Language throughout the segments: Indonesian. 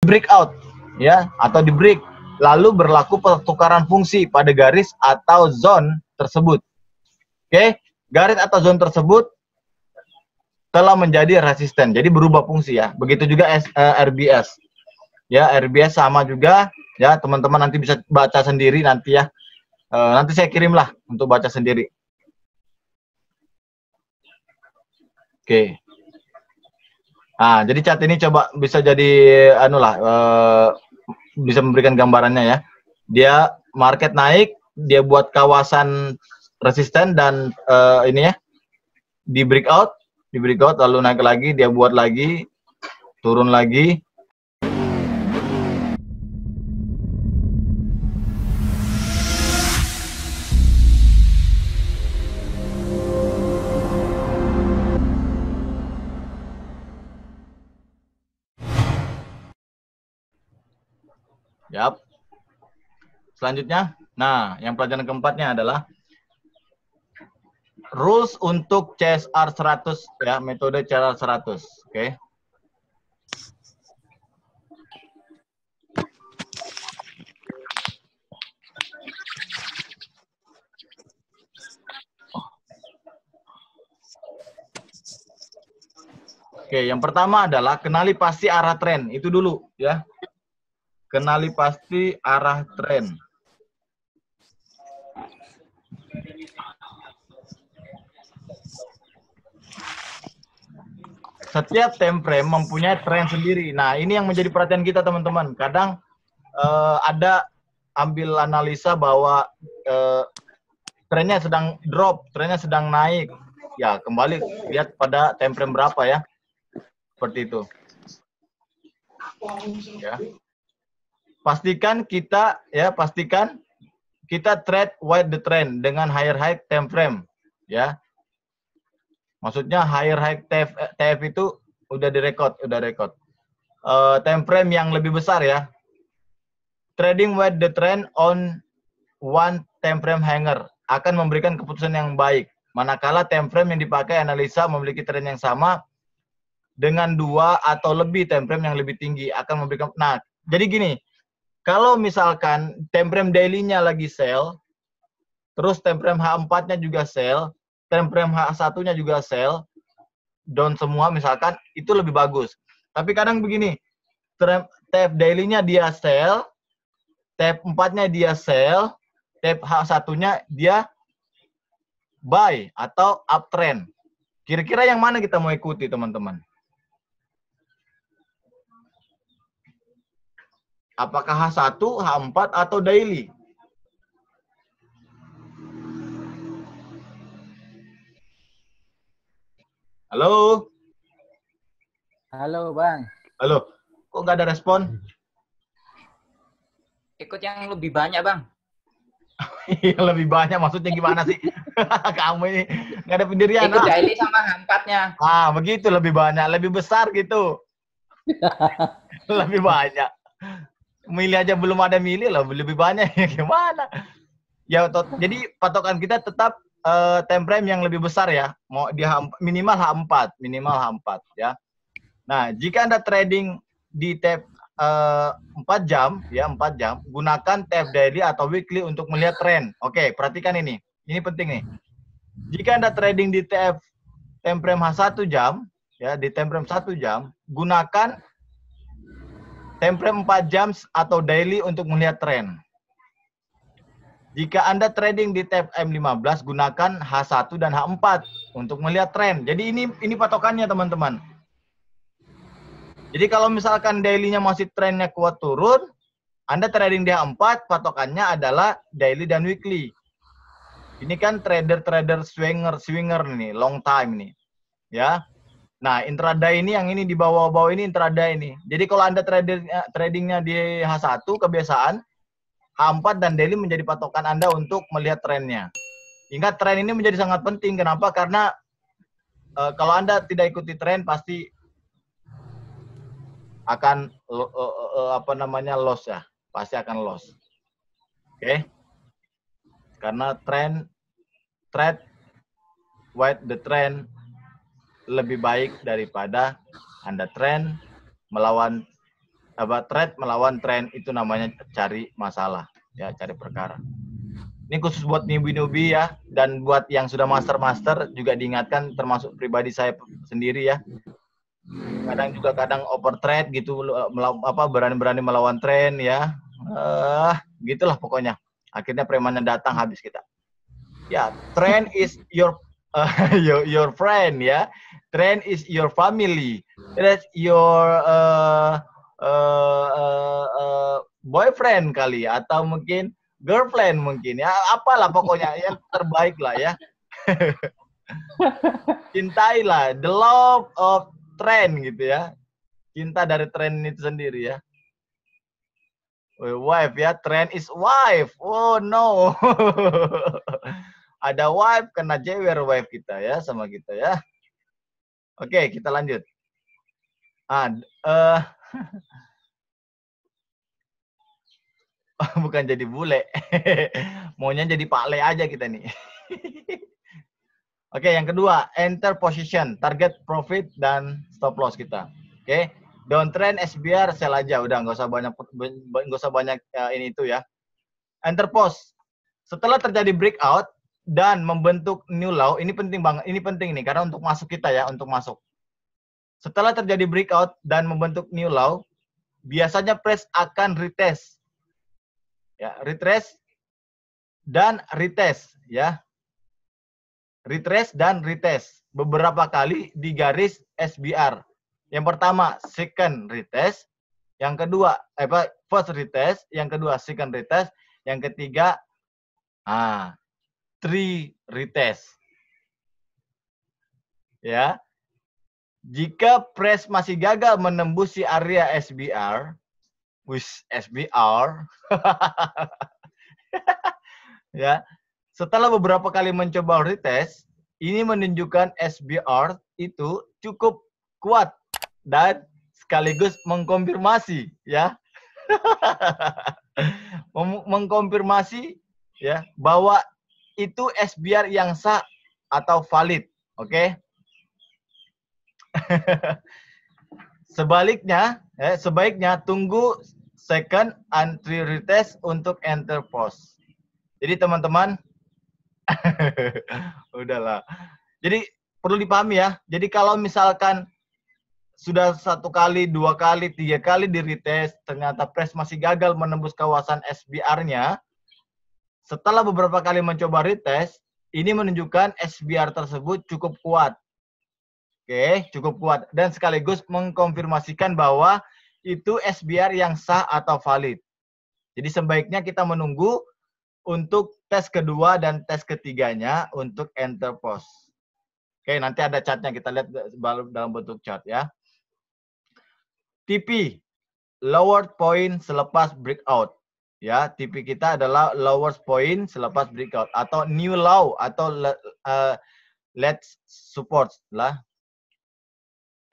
breakout ya atau di break, lalu berlaku pertukaran fungsi pada garis atau zone tersebut. Oke, garis atau zone tersebut telah menjadi resisten, jadi berubah fungsi ya. Begitu juga RBS. Ya, RBS sama juga ya, teman-teman nanti bisa baca sendiri nanti ya. Nanti saya kirimlah untuk baca sendiri. Oke. Nah, jadi chart ini coba bisa jadi bisa memberikan gambarannya ya. Dia market naik, dia buat kawasan resisten dan ini ya di breakout lalu naik lagi, dia buat lagi, turun lagi. Yap. Selanjutnya, nah, yang pelajaran keempatnya adalah rules untuk CSR 100 ya, metode CSR 100. Oke. Oke, yang pertama adalah kenali pasti arah tren. Itu dulu ya. Kenali pasti arah tren. Setiap time frame mempunyai tren sendiri. Nah, ini yang menjadi perhatian kita, teman-teman. Kadang ada ambil analisa bahwa trennya sedang drop, trennya sedang naik. Ya, kembali lihat pada time frame berapa ya. Seperti itu. Ya. Pastikan kita trade wide the trend dengan higher high time frame ya. Maksudnya higher high TF itu udah direkod. Time frame yang lebih besar ya. Trading wide the trend on one time frame hanger akan memberikan keputusan yang baik. Manakala time frame yang dipakai analisa memiliki tren yang sama dengan 2 atau lebih time frame yang lebih tinggi akan memberikan. Nah, jadi gini, kalau misalkan time frame daily-nya lagi sell, terus time frame H4-nya juga sell, time frame H1-nya juga sell, down semua misalkan, itu lebih bagus. Tapi kadang begini, TF daily-nya dia sell, TF 4-nya dia sell, TF H1-nya dia buy atau uptrend. Kira-kira yang mana kita mau ikuti, teman-teman? Apakah H1, H4, atau daily? Halo? Halo, Bang. Halo? Kok nggak ada respon? Ikut yang lebih banyak, Bang. Lebih banyak maksudnya gimana sih? Kamu ini nggak ada pendirian. Ikut daily sama H4-nya. Ah, begitu lebih banyak, lebih besar gitu. Lebih banyak. Milih aja belum ada milih lah, lebih banyak ya gimana? Ya, jadi patokan kita tetap time frame yang lebih besar ya. Mau dia minimal H4 ya. Nah, jika Anda trading di TF 4 jam ya, 4 jam, gunakan TF daily atau weekly untuk melihat tren. Oke, perhatikan ini. Ini penting nih. Jika Anda trading di TF time frame H1 jam ya, di time frame 1 jam, gunakan time frame 4 jam atau daily untuk melihat tren. Jika Anda trading di TF M15, gunakan H1 dan H4 untuk melihat tren. Jadi ini patokannya, teman-teman. Jadi kalau misalkan daily-nya masih trennya kuat turun, Anda trading di H4, patokannya adalah daily dan weekly. Ini kan trader swinger nih, long time nih. Ya. Nah, intraday ini yang ini di bawah-bawah ini intraday ini. Jadi kalau Anda tradingnya di H1 kebiasaan, H4 dan daily menjadi patokan Anda untuk melihat trennya. Ingat, tren ini menjadi sangat penting. Kenapa? Karena kalau Anda tidak ikuti tren pasti akan loss ya. Pasti akan loss. Oke. Karena trade wide the trend lebih baik daripada Anda trend melawan trade melawan trend, itu namanya cari masalah, ya, cari perkara. Ini khusus buat newbie-newbie ya, dan buat yang sudah master juga diingatkan, termasuk pribadi saya sendiri ya. Kadang over trade gitu, berani-berani melawan tren ya. Gitulah pokoknya. Akhirnya premannya datang, habis kita. Ya, trend is your your friend ya. Trend is your family. That's your boyfriend kali, atau mungkin girlfriend mungkin ya. Apalah pokoknya yang terbaik lah ya. Cintailah, the love of trend gitu ya. Cinta dari trend itu sendiri ya. Wife ya, trend is wife. Oh no. Ada wife, kena jewer wife kita ya, sama kita ya. Oke, kita lanjut. Bukan jadi bule. Maunya jadi Pak Le aja kita nih. Oke, yang kedua, enter position, target profit dan stop loss kita. Oke, downtrend SBR sell aja, udah nggak usah banyak ini itu ya. Enter pos. Setelah terjadi breakout dan membentuk new low, ini penting banget, ini penting nih karena untuk masuk kita ya, untuk masuk. Setelah terjadi breakout dan membentuk new low, biasanya price akan retest. Ya, retrace dan retest ya. Retrace dan retest beberapa kali di garis SBR. Yang pertama second retest, yang kedua first retest, yang kedua second retest, yang ketiga three retest. Ya. Jika price masih gagal menembus si area SBR, SBR ya. Setelah beberapa kali mencoba retest, ini menunjukkan SBR itu cukup kuat dan sekaligus mengkonfirmasi ya. Mengkonfirmasi ya bahwa itu SBR yang sah atau valid, oke? Sebaiknya tunggu second and three retest untuk enter pos. Jadi teman-teman, udahlah. Jadi perlu dipahami ya. Jadi kalau misalkan sudah 1 kali, 2 kali, 3 kali di retest, ternyata price masih gagal menembus kawasan SBR-nya, setelah beberapa kali mencoba retest, ini menunjukkan SBR tersebut cukup kuat. Oke, cukup kuat. Dan sekaligus mengkonfirmasikan bahwa itu SBR yang sah atau valid. Jadi sebaiknya kita menunggu untuk tes kedua dan tes ketiganya untuk enter pos. Oke, nanti ada chartnya, kita lihat dalam bentuk chart ya. TP, lower point selepas breakout. Ya, TP kita adalah lower point selepas breakout atau new low atau let's support lah.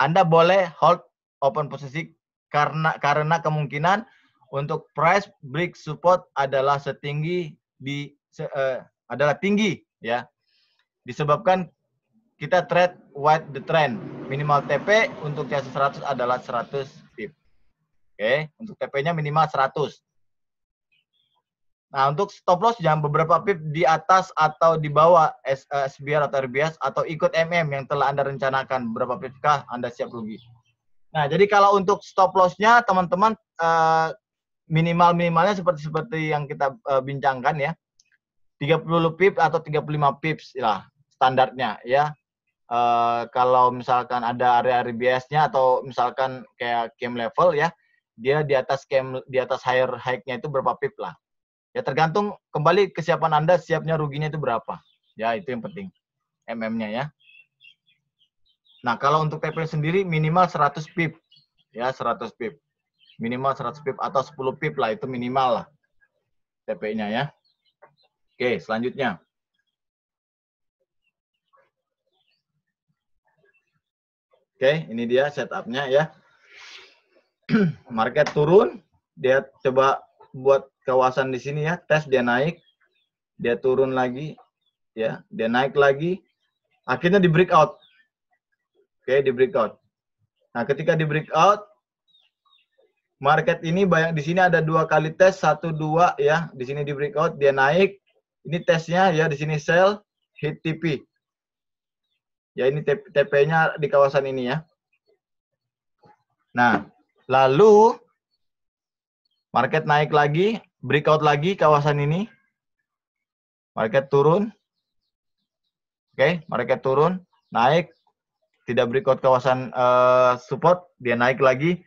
Anda boleh hold open posisi karena kemungkinan untuk price break support adalah tinggi ya. Disebabkan kita trade wide the trend. Minimal TP untuk CAC 100 adalah 100 pip. Oke, untuk TP-nya minimal 100. Nah, untuk stop loss jangan beberapa pip di atas atau di bawah SBR atau RBS atau ikut MM yang telah Anda rencanakan. Berapa pip kah Anda siap rugi? Nah, jadi kalau untuk stop loss-nya teman-teman minimalnya seperti yang kita bincangkan ya. 30 pip atau 35 pips lah standarnya ya. Kalau misalkan ada area RBS-nya atau misalkan kayak cam level ya, dia di atas higher high-nya itu berapa pip lah. Ya tergantung kembali kesiapan Anda, siapnya ruginya itu berapa. Ya, itu yang penting. MM-nya ya. Nah, kalau untuk TP sendiri minimal 100 pip. Ya, 100 pip. Minimal 100 pip atau 10 pip lah, itu minimal lah TP-nya ya. Oke, selanjutnya. Oke, ini dia setup-nya ya. Market turun, dia coba buat kawasan di sini ya, tes, dia naik, dia turun lagi, ya, dia naik lagi, akhirnya di breakout. Oke, di breakout. Nah, ketika di breakout, market ini banyak, di sini ada 2 kali tes, 1 2 ya. Di sini di breakout dia naik. Ini tesnya ya, di sini sell, hit TP. Ya ini TP-nya di kawasan ini ya. Nah, lalu market naik lagi, breakout lagi kawasan ini. Market turun. Oke, market turun, naik, tidak breakout kawasan support, dia naik lagi.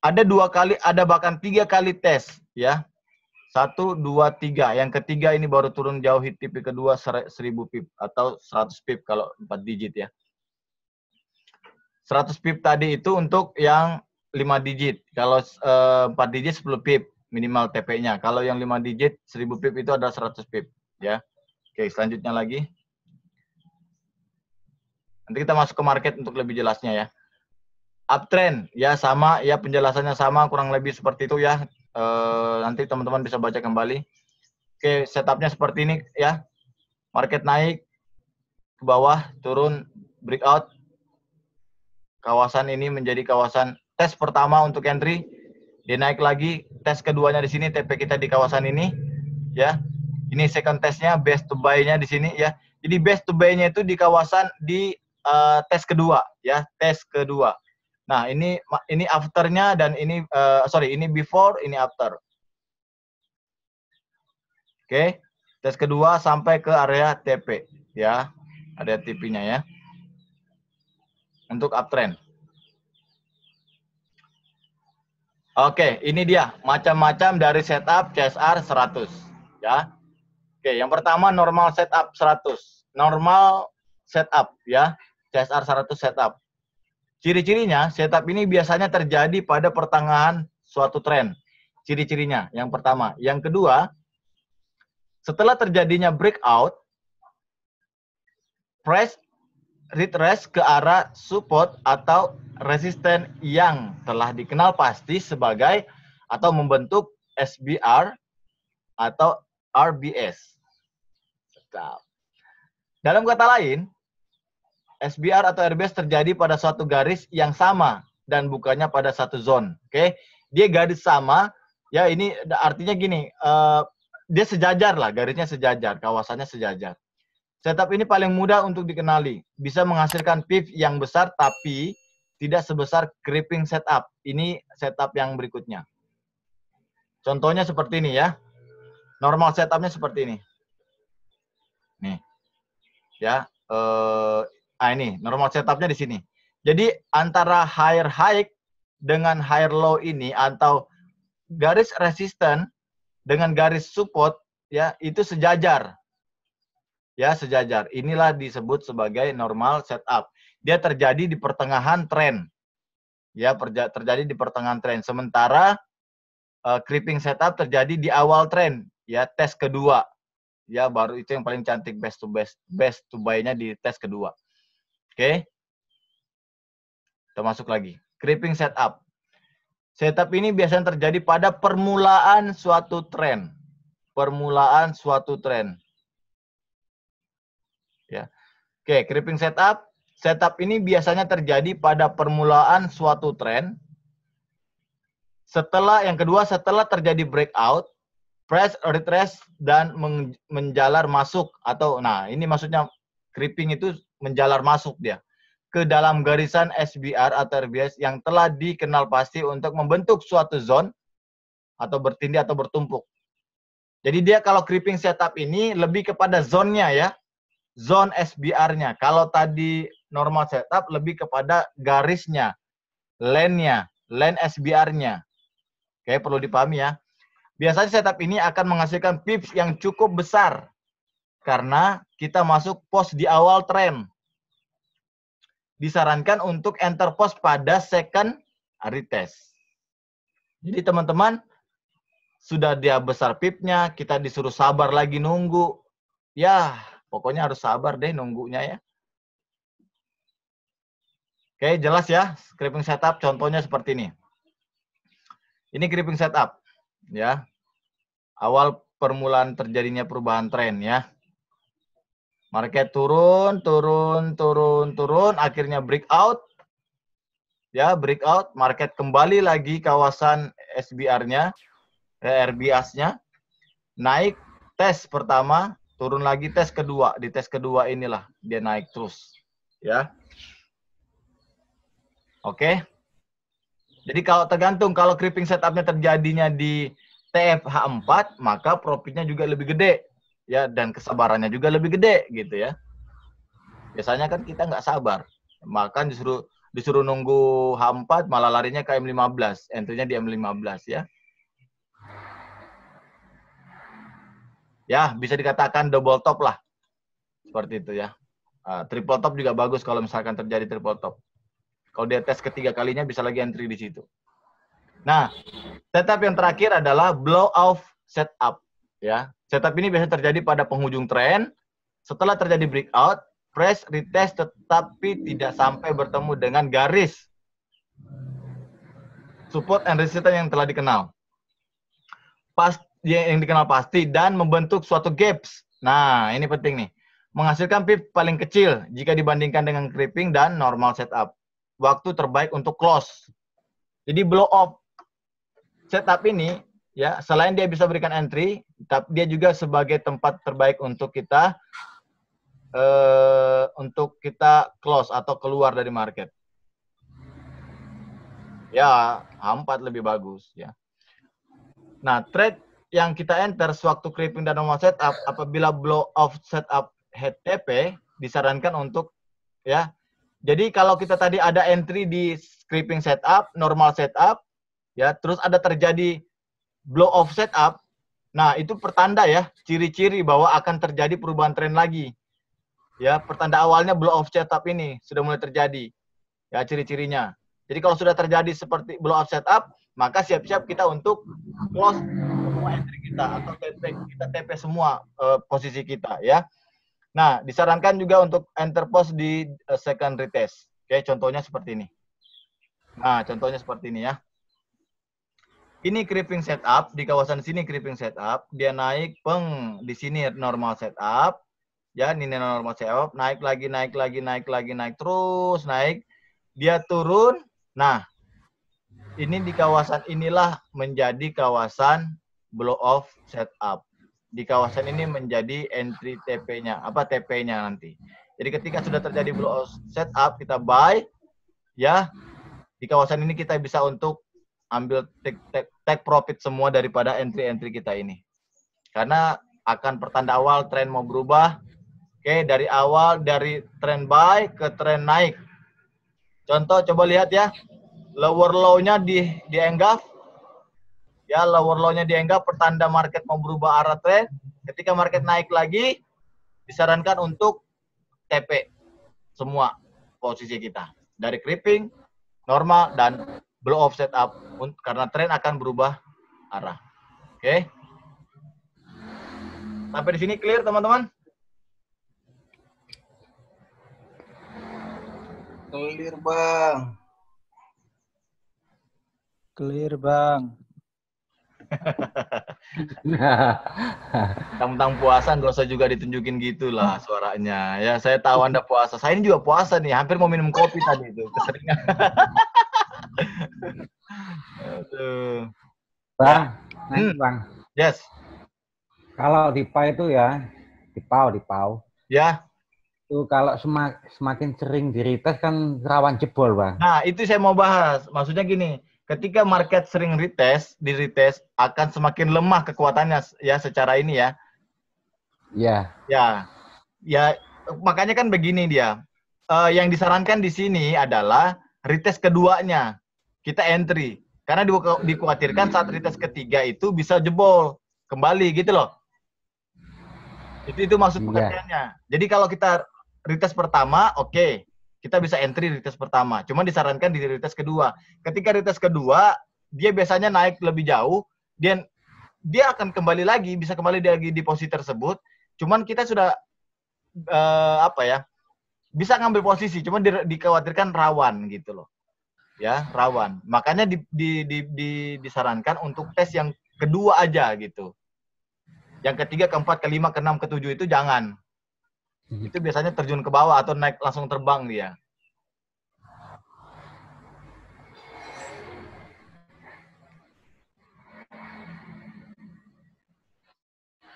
Ada 2 kali, ada bahkan 3 kali tes ya. 1, 2, 3. Yang ketiga ini baru turun jauh, hit TP kedua 1000 pip atau 100 pip kalau 4 digit ya. 100 pip tadi itu untuk yang 5 digit. Kalau 4 digit 10 pip minimal TP-nya. Kalau yang 5 digit 1000 pip itu adalah 100 pip ya. Oke, selanjutnya lagi. Nanti kita masuk ke market untuk lebih jelasnya ya. Uptrend ya sama ya, penjelasannya sama kurang lebih seperti itu ya. Nanti teman-teman bisa baca kembali. Oke, setupnya seperti ini ya. Market naik ke bawah, turun, breakout. Kawasan ini menjadi kawasan tes pertama untuk entry. Dia naik lagi, tes keduanya di sini, TP kita di kawasan ini ya. Ini second testnya, best to buy-nya di sini ya. Jadi best to buy-nya itu di kawasan di tes kedua ya, tes kedua. Nah, ini after-nya dan ini ini before, ini after. Oke, tes kedua sampai ke area TP ya. Area TP-nya ya. Untuk uptrend. Oke, ini dia macam-macam dari setup CSR 100 ya. Oke, yang pertama normal setup 100. Normal setup ya, CSR 100 setup. Ciri-cirinya, setup ini biasanya terjadi pada pertengahan suatu tren. Ciri-cirinya, yang pertama. Yang kedua, setelah terjadinya breakout, price retrace ke arah support atau resisten yang telah dikenal pasti sebagai atau membentuk SBR atau RBS. Dalam kata lain, SBR atau RBS terjadi pada suatu garis yang sama dan bukannya pada satu zone. Oke, dia garis sama, ya ini artinya gini, dia sejajar lah, garisnya sejajar, kawasannya sejajar. Setup ini paling mudah untuk dikenali, bisa menghasilkan pip yang besar tapi tidak sebesar creeping setup. Ini setup yang berikutnya. Contohnya seperti ini ya. Normal setupnya seperti ini. Nih, ya. Ini normal setupnya di sini. Jadi antara higher high dengan higher low ini atau garis resisten dengan garis support ya itu sejajar. Ya, sejajar. Inilah disebut sebagai normal setup. Dia terjadi di pertengahan tren. Ya, terjadi di pertengahan tren. Sementara creeping setup terjadi di awal tren. Ya, tes kedua. Ya, baru itu yang paling cantik, best to buy-nya di tes kedua. Oke. Kita masuk lagi. Creeping setup. Setup ini biasanya terjadi pada permulaan suatu tren. Permulaan suatu tren. Ya. Oke, creeping setup. Setup ini biasanya terjadi pada permulaan suatu tren. Yang kedua, setelah terjadi breakout, price retrace dan menjalar masuk atau ini maksudnya creeping itu menjalar masuk dia ke dalam garisan SBR atau RBS yang telah dikenal pasti untuk membentuk suatu zone atau bertindih atau bertumpuk. Jadi dia kalau creeping setup ini lebih kepada zone-nya ya. Zone SBR-nya. Kalau tadi normal setup lebih kepada garisnya, lane-nya, lane SBR-nya. Oke, perlu dipahami ya. Biasanya setup ini akan menghasilkan pips yang cukup besar karena kita masuk pos di awal tren. Disarankan untuk enter pos pada second retest. Jadi teman-teman, sudah dia besar pipnya, kita disuruh sabar lagi nunggu. Ya, pokoknya harus sabar deh nunggunya ya. Oke, jelas ya. Creeping setup contohnya seperti ini. Ini creeping setup. Ya. Awal permulaan terjadinya perubahan tren ya. Market turun, akhirnya breakout. ya breakout, market kembali lagi kawasan SBR-nya, RBAS-nya, naik tes pertama, turun lagi tes kedua. Di tes kedua inilah dia naik terus, ya. Oke. Jadi kalau tergantung, kalau creeping setup-nya terjadinya di TFH4, maka profitnya juga lebih gede, ya, dan kesabarannya juga lebih gede, gitu ya. Biasanya kan kita nggak sabar, maka disuruh nunggu H4, malah larinya ke M15, entry-nya di M15, ya. Ya, bisa dikatakan double top lah, seperti itu ya. Triple top juga bagus kalau misalkan terjadi triple top. Kalau dia tes ketiga kalinya bisa lagi entry di situ. Nah, setup yang terakhir adalah blow off setup, ya. Setup ini biasa terjadi pada penghujung tren. Setelah terjadi breakout, press retest tetapi tidak sampai bertemu dengan garis support and resistance yang telah dikenal. Yang dikenal pasti dan membentuk suatu gaps. Nah, ini penting nih. Menghasilkan pip paling kecil jika dibandingkan dengan creeping dan normal setup. Waktu terbaik untuk close. Jadi blow off setup ini, ya, selain dia bisa berikan entry, tapi dia juga sebagai tempat terbaik untuk kita close atau keluar dari market. Ya, H4 lebih bagus, ya. Nah, trade yang kita enter sewaktu creeping dan normal setup, apabila blow off setup head TP, disarankan untuk, ya. Jadi kalau kita tadi ada entry di creeping setup, normal setup, ya, terus ada terjadi blow off setup, nah itu pertanda ya, ciri-ciri bahwa akan terjadi perubahan tren lagi. Ya, pertanda awalnya blow off setup ini sudah mulai terjadi. Ya, ciri-cirinya. Jadi kalau sudah terjadi seperti blow off setup, maka siap-siap kita untuk close semua entry kita atau kita TP semua posisi kita, ya. Nah, disarankan juga untuk enter pos di second retest. Oke, contohnya seperti ini. Nah, contohnya seperti ini ya. Ini creeping setup, di kawasan sini creeping setup, dia naik di sini normal setup. Ya, ini normal setup, naik lagi, naik terus naik. Dia turun. Nah, ini di kawasan inilah menjadi kawasan blow off setup. Di kawasan ini menjadi entry TP-nya, TP-nya nanti. Jadi ketika sudah terjadi blow off setup, kita buy, ya. Di kawasan ini kita bisa untuk ambil take profit semua daripada entry-entry kita ini. Karena akan pertanda awal tren mau berubah. Oke, dari awal dari tren buy ke tren naik. Contoh, coba lihat ya. Lower low-nya di enggaf. Ya, lower low-nya di enggaf, pertanda market mau berubah arah tren. Ketika market naik lagi, disarankan untuk TP semua posisi kita. Dari creeping, normal, dan blow off setup. Karena tren akan berubah arah. Oke. Sampai di sini clear, teman-teman? Clear, Bang. Clear, Bang. Tentang puasa nggak usah juga ditunjukin gitulah suaranya. Ya, saya tahu Anda puasa. Saya ini juga puasa nih. Hampir mau minum kopi tadi itu. Keseringan. Aduh. Bang, Bang. Yes. Kalau di PAU itu ya, di PAU. Ya. Itu kalau semakin sering di retest kan rawan jebol, Bang. Nah, itu saya mau bahas. Maksudnya gini, ketika market sering di retest akan semakin lemah kekuatannya ya secara ini ya. Iya. Ya, makanya kan begini dia. Yang disarankan di sini adalah retest keduanya kita entry. Karena dikhawatirkan saat retest ketiga itu bisa jebol kembali gitu loh. Itu maksud pengertiannya. Jadi kalau kita retest pertama, oke. Kita bisa entry retest pertama. Cuma disarankan di retest kedua. Ketika retest kedua, dia biasanya naik lebih jauh. Dia akan kembali lagi, bisa kembali lagi di posisi tersebut. Cuman kita sudah bisa ngambil posisi. Cuma dikhawatirkan rawan gitu loh. Ya, rawan. Makanya disarankan untuk tes yang kedua aja gitu. Yang ketiga, keempat, kelima, keenam, ketujuh itu jangan. Itu biasanya terjun ke bawah atau naik langsung terbang dia.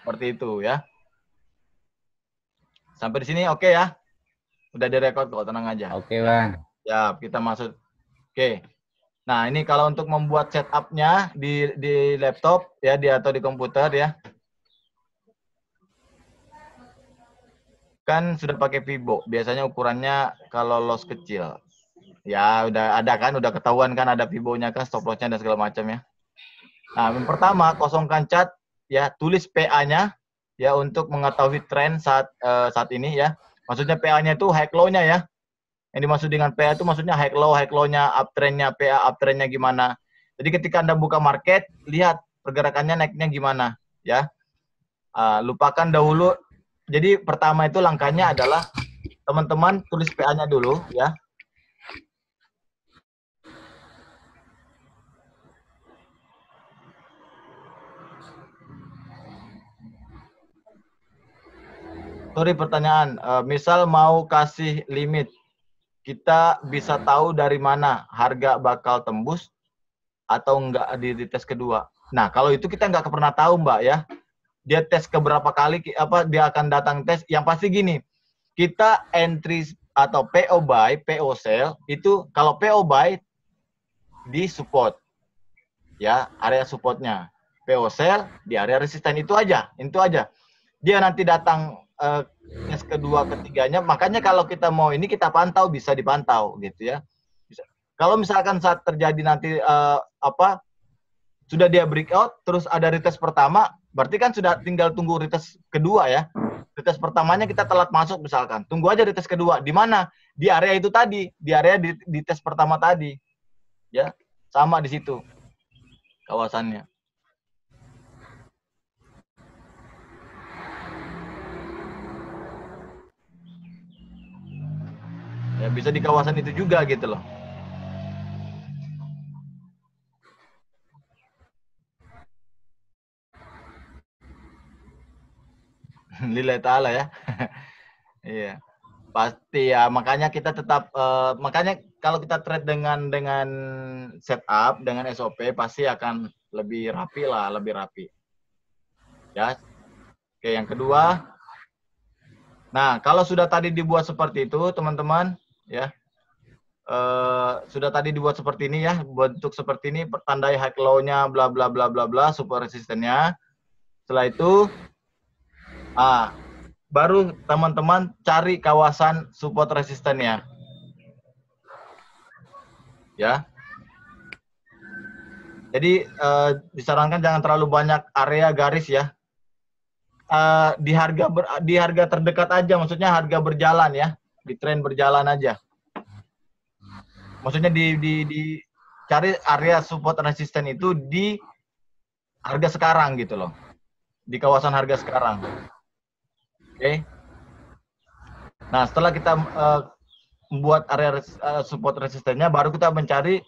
Seperti itu ya. Sampai di sini oke ya? Udah direkod kok, tenang aja. Oke, Bang. Ya, kita masuk. Oke. Nah, ini kalau untuk membuat setup-nya di laptop ya, atau di komputer ya. Kan sudah pakai Vibo. Biasanya ukurannya kalau loss kecil. Ya, udah ada kan, udah ketahuan kan ada Vibo-nya kan, stop loss-nya dan segala macam ya. Nah, yang pertama kosongkan cat ya, tulis PA-nya ya untuk mengetahui tren saat ini ya. Maksudnya PA-nya itu high low-nya ya. Yang dimaksud dengan PA itu maksudnya high low-nya, uptrend-nya, PA uptrend-nya gimana. Jadi ketika Anda buka market, lihat pergerakannya naiknya gimana ya. Lupakan dahulu. Jadi pertama itu langkahnya adalah teman-teman tulis PA-nya dulu ya. Sorry pertanyaan, misal mau kasih limit, kita bisa tahu dari mana harga bakal tembus atau enggak di tes kedua. Nah, kalau itu kita nggak pernah tahu, Mbak ya. Dia tes keberapa kali, dia akan datang tes. Yang pasti gini, kita entry atau PO buy, PO sell, itu kalau PO buy di support. Ya, area supportnya. PO sell di area resisten, itu aja. Dia nanti datang tes kedua, ketiganya, makanya kalau kita mau ini kita pantau, bisa dipantau gitu ya. Kalau misalkan saat terjadi nanti sudah dia breakout, terus ada retest pertama, berarti kan sudah tinggal tunggu retest kedua ya. Retest pertamanya kita telat masuk misalkan, tunggu aja retest kedua. Di mana? Di area itu tadi, di area di tes pertama tadi. Ya, sama di situ kawasannya. Ya, bisa di kawasan itu juga gitu loh. Lillahi ta'ala ya. Iya. Pasti ya, makanya kita tetap makanya kalau kita trade dengan setup, dengan SOP pasti akan lebih rapi lah, lebih rapi. Ya. Oke, yang kedua. Nah, kalau sudah tadi dibuat seperti itu, teman-teman, ya. Sudah tadi dibuat seperti ini ya, bentuk seperti ini, tandai high low-nya, bla bla bla bla bla, support resistennya. Setelah itu, baru teman-teman cari kawasan support resistennya. Ya. Jadi disarankan jangan terlalu banyak area garis ya. Di harga terdekat aja, maksudnya harga berjalan ya, di tren berjalan aja. Maksudnya di cari area support resisten itu di harga sekarang gitu loh. Di kawasan harga sekarang. Oke. Nah, setelah kita membuat area support resistennya, baru kita mencari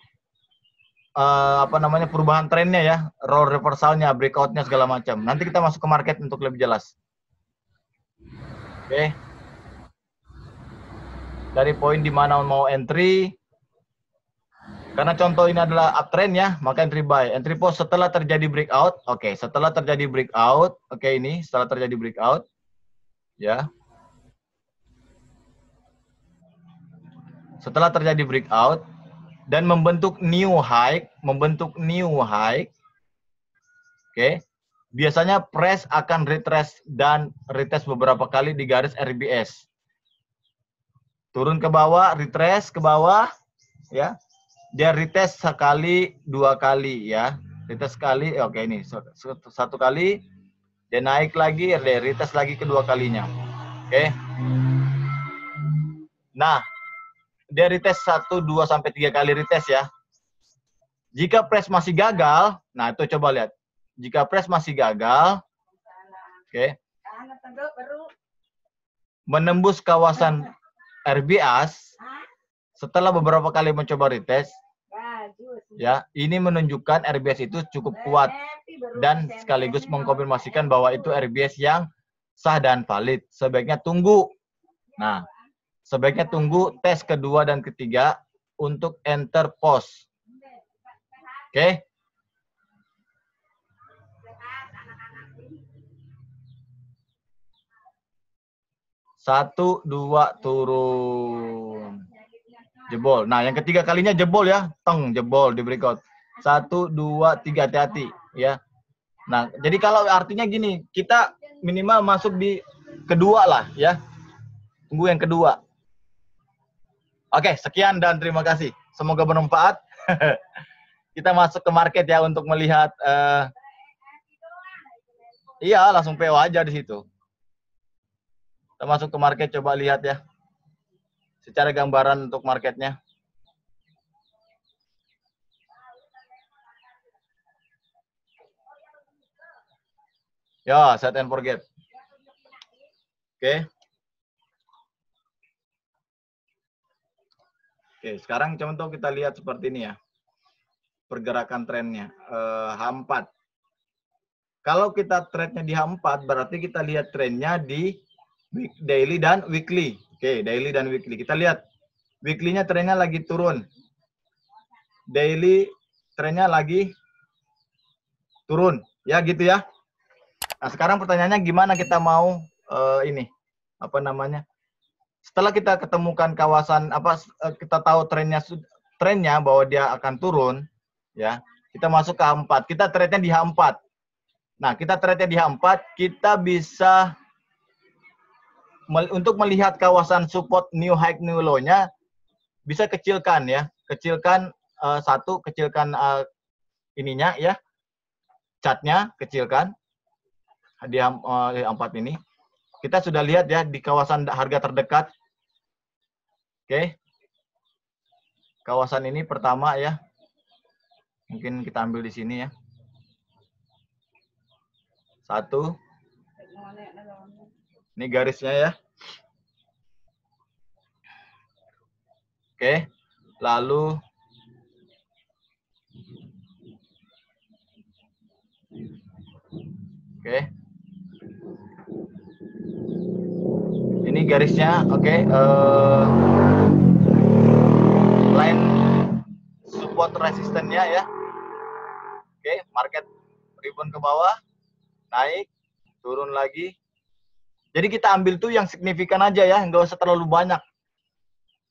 perubahan trennya ya, roll reversalnya, breakoutnya segala macam. Nanti kita masuk ke market untuk lebih jelas. Oke. Dari poin di mana mau entry. Karena contoh ini adalah uptrend ya, maka entry buy. Entry pause setelah terjadi breakout. Oke, setelah terjadi breakout. Oke, ini setelah terjadi breakout. Ya. Setelah terjadi breakout dan membentuk new high, oke. Biasanya price akan retrace dan retest beberapa kali di garis RBS. Turun ke bawah, retrace ke bawah, ya. Dia retest sekali, 2 kali ya. Retest sekali, oke ini 1 kali. Dia naik lagi, dia retest lagi kedua kalinya. Oke. Nah, dia retest 1, 2, sampai 3 kali retest ya. Jika price masih gagal, nah itu coba lihat. Jika price masih gagal, oke. Menembus kawasan RBS, setelah beberapa kali mencoba retest, ya, ini menunjukkan RBS itu cukup kuat dan sekaligus mengkonfirmasikan bahwa itu RBS yang sah dan valid. Sebaiknya tunggu. Nah, sebaiknya tunggu tes kedua dan ketiga untuk enter pause. Oke? 1, 2, turun. Jebol. Nah, yang ketiga kalinya jebol ya. Teng, jebol di breakout. 1, 2, 3, hati-hati ya. Nah, jadi kalau artinya gini, kita minimal masuk di kedua lah ya. Tunggu yang kedua. Oke, sekian dan terima kasih. Semoga bermanfaat. Kita masuk ke market ya untuk melihat. Iya, langsung PO aja di situ. Kita masuk ke market, coba lihat ya. Secara gambaran untuk marketnya. Ya, set and forget. Oke. Oke, sekarang contoh kita lihat seperti ini ya. Pergerakan trennya. H4. Kalau kita trade-nya di H4, berarti kita lihat trennya di daily dan weekly. Oke, daily dan weekly. Kita lihat weekly-nya trennya lagi turun. Daily trennya lagi turun. Ya, gitu ya. Nah, sekarang pertanyaannya gimana kita mau ini apa namanya? Setelah kita ketemukan kawasan kita tahu trennya bahwa dia akan turun, ya. Kita masuk ke H4. Kita trade-nya di H4. Nah, kita trade-nya di H4, kita bisa untuk melihat kawasan support new high new low-nya bisa kecilkan ya. Kecilkan kecilkan ininya ya. Chart-nya kecilkan di H4 ini. Kita sudah lihat ya di kawasan harga terdekat. Oke. Kawasan ini pertama ya. Mungkin kita ambil di sini ya. 1. Ini garisnya ya. Oke. Lalu oke. Ini garisnya, oke. Line support resistennya ya. Oke, market rebound ke bawah, naik, turun lagi. Jadi kita ambil tuh yang signifikan aja ya, nggak usah terlalu banyak.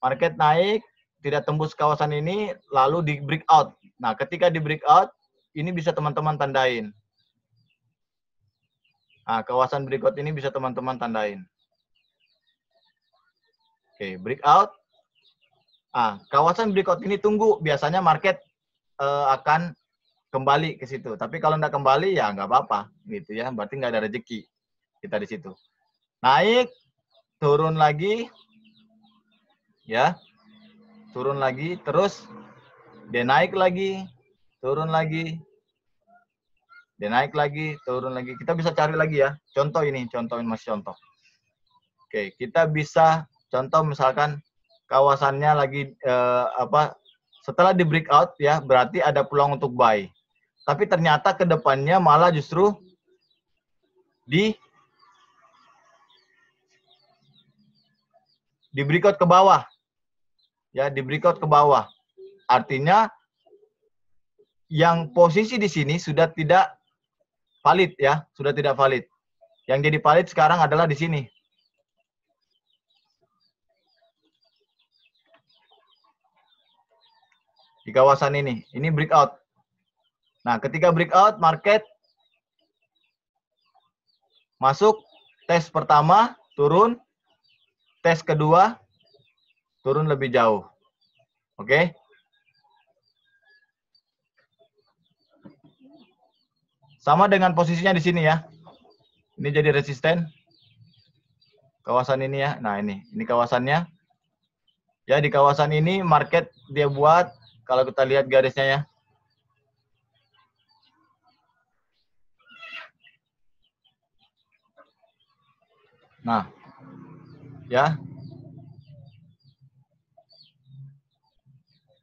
Market naik, tidak tembus kawasan ini, lalu di breakout. Nah, ketika di breakout, ini bisa teman-teman tandain. Nah, kawasan breakout ini bisa teman-teman tandain. Oke, breakout. Nah, kawasan breakout ini tunggu. Biasanya market akan kembali ke situ. Tapi kalau nggak kembali, ya nggak apa-apa. Gitu ya, berarti nggak ada rezeki kita di situ. Naik, turun lagi. Ya, turun lagi. Terus, dia naik lagi, turun lagi. Dia naik lagi, turun lagi. Kita bisa cari lagi ya. Contoh ini, masih contoh. Oke, kita bisa contoh misalkan kawasannya lagi setelah di breakout ya, berarti ada peluang untuk buy. Tapi ternyata ke depannya malah justru di breakout ke bawah. Ya, di breakout ke bawah. Artinya yang posisi di sini sudah tidak valid ya, sudah tidak valid. Yang jadi valid sekarang adalah di sini. Di kawasan ini breakout. Nah, ketika breakout, market masuk, tes pertama, turun, tes kedua, turun lebih jauh. Oke? Sama dengan posisinya di sini ya. Ini jadi resisten. Kawasan ini ya. Nah, ini kawasannya. Ya, di kawasan ini market dia buat, kalau kita lihat garisnya ya. Nah, ya.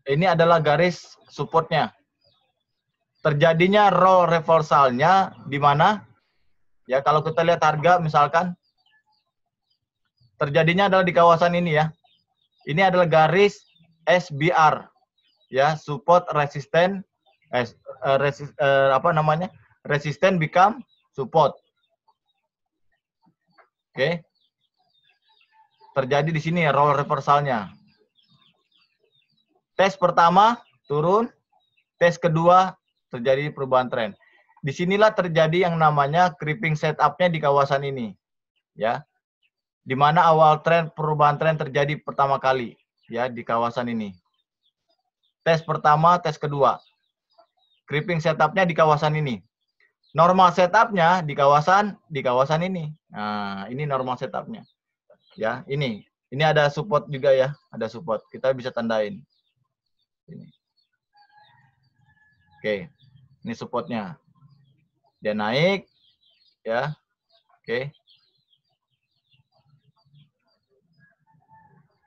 Ini adalah garis supportnya. Terjadinya roll reversalnya di mana? Ya, kalau kita lihat harga misalkan, terjadinya adalah di kawasan ini ya. Ini adalah garis SBR. Ya, support resisten, resisten become support. Oke. terjadi di sini role reversalnya. Tes pertama turun, tes kedua terjadi perubahan tren. Disinilah terjadi yang namanya creeping setup-nya di kawasan ini, ya. Di mana awal tren perubahan tren terjadi pertama kali, ya, di kawasan ini. Tes pertama, tes kedua. Creeping setup-nya di kawasan ini. Normal setup-nya di kawasan ini. Nah, ini normal setup-nya. Ya, ini ada support juga ya, ada support. Kita bisa tandain. Ini. Oke, ini supportnya. Dia naik, ya, oke.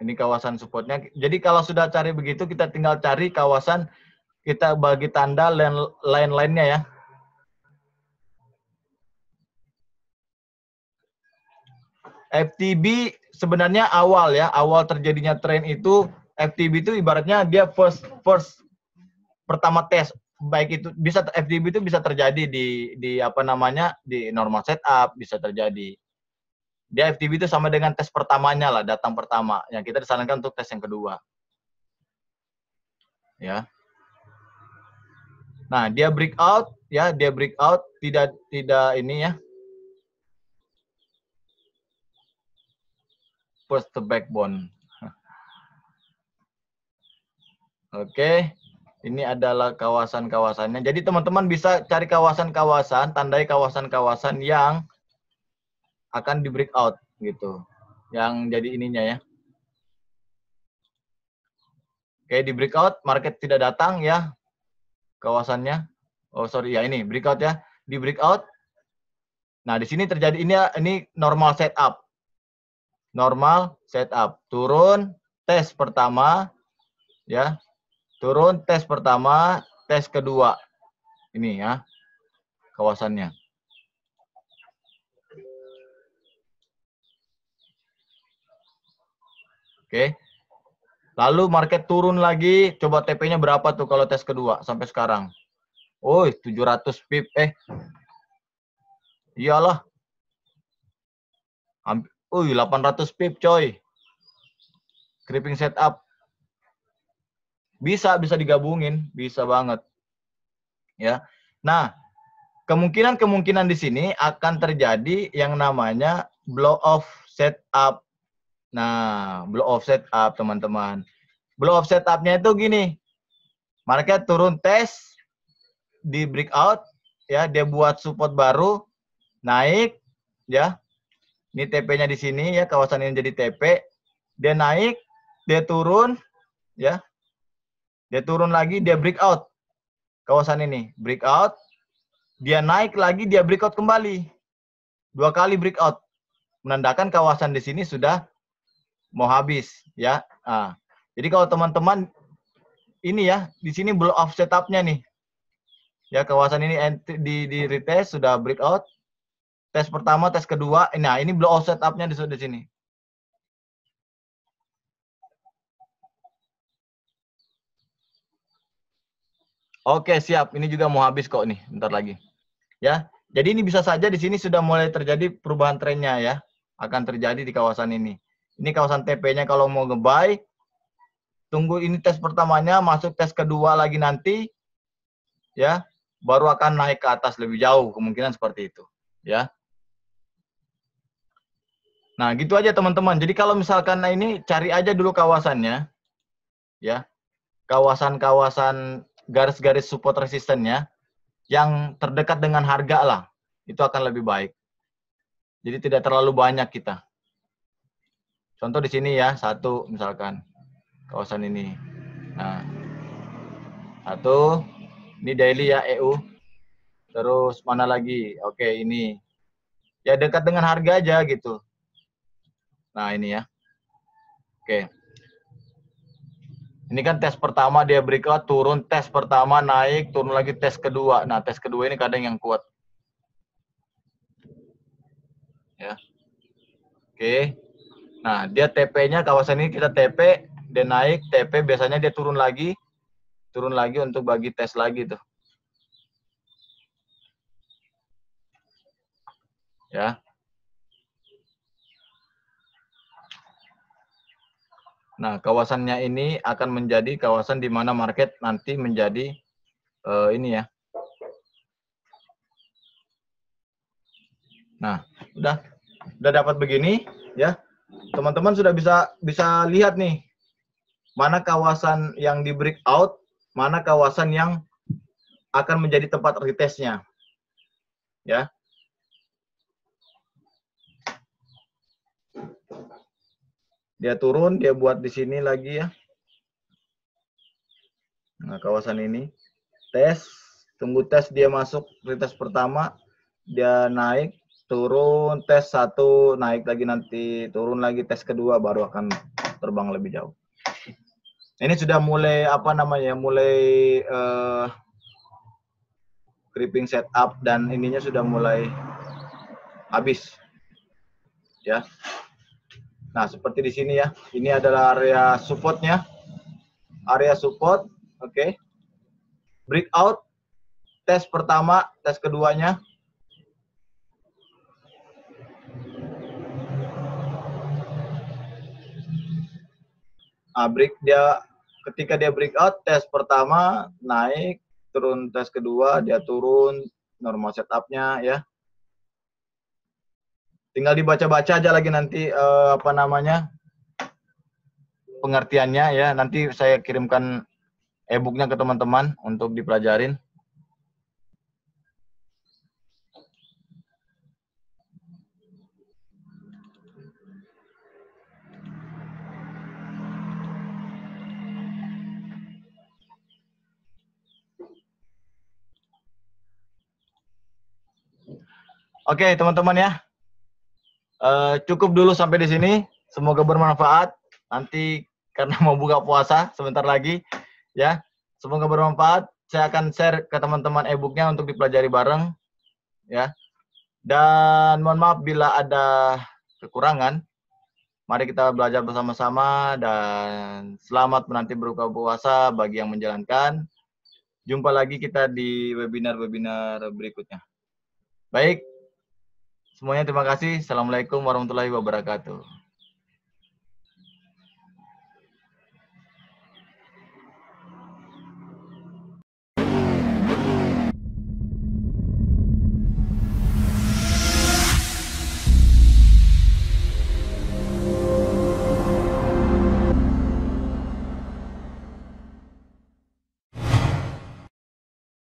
Ini kawasan supportnya. Jadi kalau sudah cari begitu, kita tinggal cari kawasan, kita bagi tanda line-line-nya ya. FTB sebenarnya awal ya, awal terjadinya tren itu, FTB itu ibaratnya dia first pertama tes. Baik itu bisa FTB itu bisa terjadi di apa namanya, di normal setup bisa terjadi. Dia FTB itu sama dengan tes pertamanya lah, datang pertama. Yang kita disarankan untuk tes yang kedua. Ya. Nah, dia breakout ya, dia breakout tidak ini ya. First the backbone. Oke. Ini adalah kawasan-kawasannya. Jadi teman-teman bisa cari kawasan-kawasan, tandai kawasan-kawasan yang akan di breakout gitu. Yang jadi ininya ya. Oke, di breakout market tidak datang ya kawasannya. Oh sorry ya, ini breakout ya. Di breakout. Nah, di sini terjadi ini normal setup. Normal setup. Turun tes pertama ya. Turun tes pertama, tes kedua. Ini ya kawasannya. Oke. Lalu market turun lagi, coba TP-nya berapa tuh kalau tes kedua sampai sekarang? Oh, 700 pip. Iyalah. 800 pip coy. Creeping setup. Bisa digabungin, bisa banget. Ya. Nah, kemungkinan di sini akan terjadi yang namanya blow off setup. Nah, blow off setup teman-teman. Blow off setupnya itu gini. Market turun tes di breakout ya, dia buat support baru, naik ya. Ini TP-nya di sini ya, kawasan ini jadi TP. Dia naik, dia turun ya. Dia turun lagi, dia breakout. Kawasan ini, breakout. Dia naik lagi, dia breakout kembali. 2 kali breakout. Menandakan kawasan di sini sudah mau habis ya. Nah, jadi kalau teman-teman ini ya, di sini blow off setup-nya nih. Ya, kawasan ini di retest sudah breakout. Tes pertama, tes kedua. Nah, ini blow off setup-nya di sini. Oke, siap. Ini juga mau habis kok nih, bentar lagi. Ya. Jadi ini bisa saja di sini sudah mulai terjadi perubahan trennya ya. Akan terjadi di kawasan ini. Ini kawasan TP-nya kalau mau nge-buy, tunggu ini tes pertamanya, masuk tes kedua lagi nanti ya, baru akan naik ke atas lebih jauh, kemungkinan seperti itu, ya. Nah, gitu aja teman-teman. Jadi kalau misalkan ini cari aja dulu kawasannya ya. Kawasan-kawasan garis-garis support resistennya yang terdekat dengan harga lah. Itu akan lebih baik. Jadi tidak terlalu banyak kita. Contoh di sini ya, 1 misalkan. Kawasan ini. Nah, 1. Ini daily ya, EU. Terus mana lagi? Oke, ini. Ya dekat dengan harga aja gitu. Nah, ini ya. Oke. Ini kan tes pertama dia breakout, turun, tes pertama naik, turun lagi tes kedua. Nah, tes kedua ini kadang yang kuat. Ya. Oke. Nah, dia TP-nya kawasan ini kita TP, dia naik, TP biasanya dia turun lagi untuk bagi tes lagi tuh. Ya. Nah, kawasannya ini akan menjadi kawasan di mana market nanti menjadi ini ya. Nah, udah dapat begini ya. Teman-teman sudah bisa lihat nih mana kawasan yang di breakout, mana kawasan yang akan menjadi tempat retestnya. Ya. Dia turun, dia buat di sini lagi ya. Nah, kawasan ini tes, tunggu tes dia masuk retest pertama, dia naik, turun, tes 1, naik lagi nanti, turun lagi tes kedua, baru akan terbang lebih jauh. Ini sudah mulai apa namanya, mulai creeping setup dan ininya sudah mulai habis, ya. Nah, seperti di sini ya, ini adalah area supportnya, area support, oke. Breakout, tes pertama, tes keduanya. Nah, ketika dia breakout, tes pertama naik, turun tes kedua, dia turun, normal setupnya ya. Tinggal dibaca-baca aja lagi nanti apa namanya pengertiannya ya. Nanti saya kirimkan e-booknya ke teman-teman untuk dipelajarin. Oke, teman-teman ya. Cukup dulu sampai di sini. Semoga bermanfaat. Nanti karena mau buka puasa sebentar lagi ya. Semoga bermanfaat. Saya akan share ke teman-teman e-booknya untuk dipelajari bareng ya. Dan mohon maaf bila ada kekurangan. Mari kita belajar bersama-sama dan selamat menanti berbuka puasa bagi yang menjalankan. Jumpa lagi kita di webinar-webinar berikutnya. Baik. Semuanya terima kasih. Assalamualaikum warahmatullahi wabarakatuh.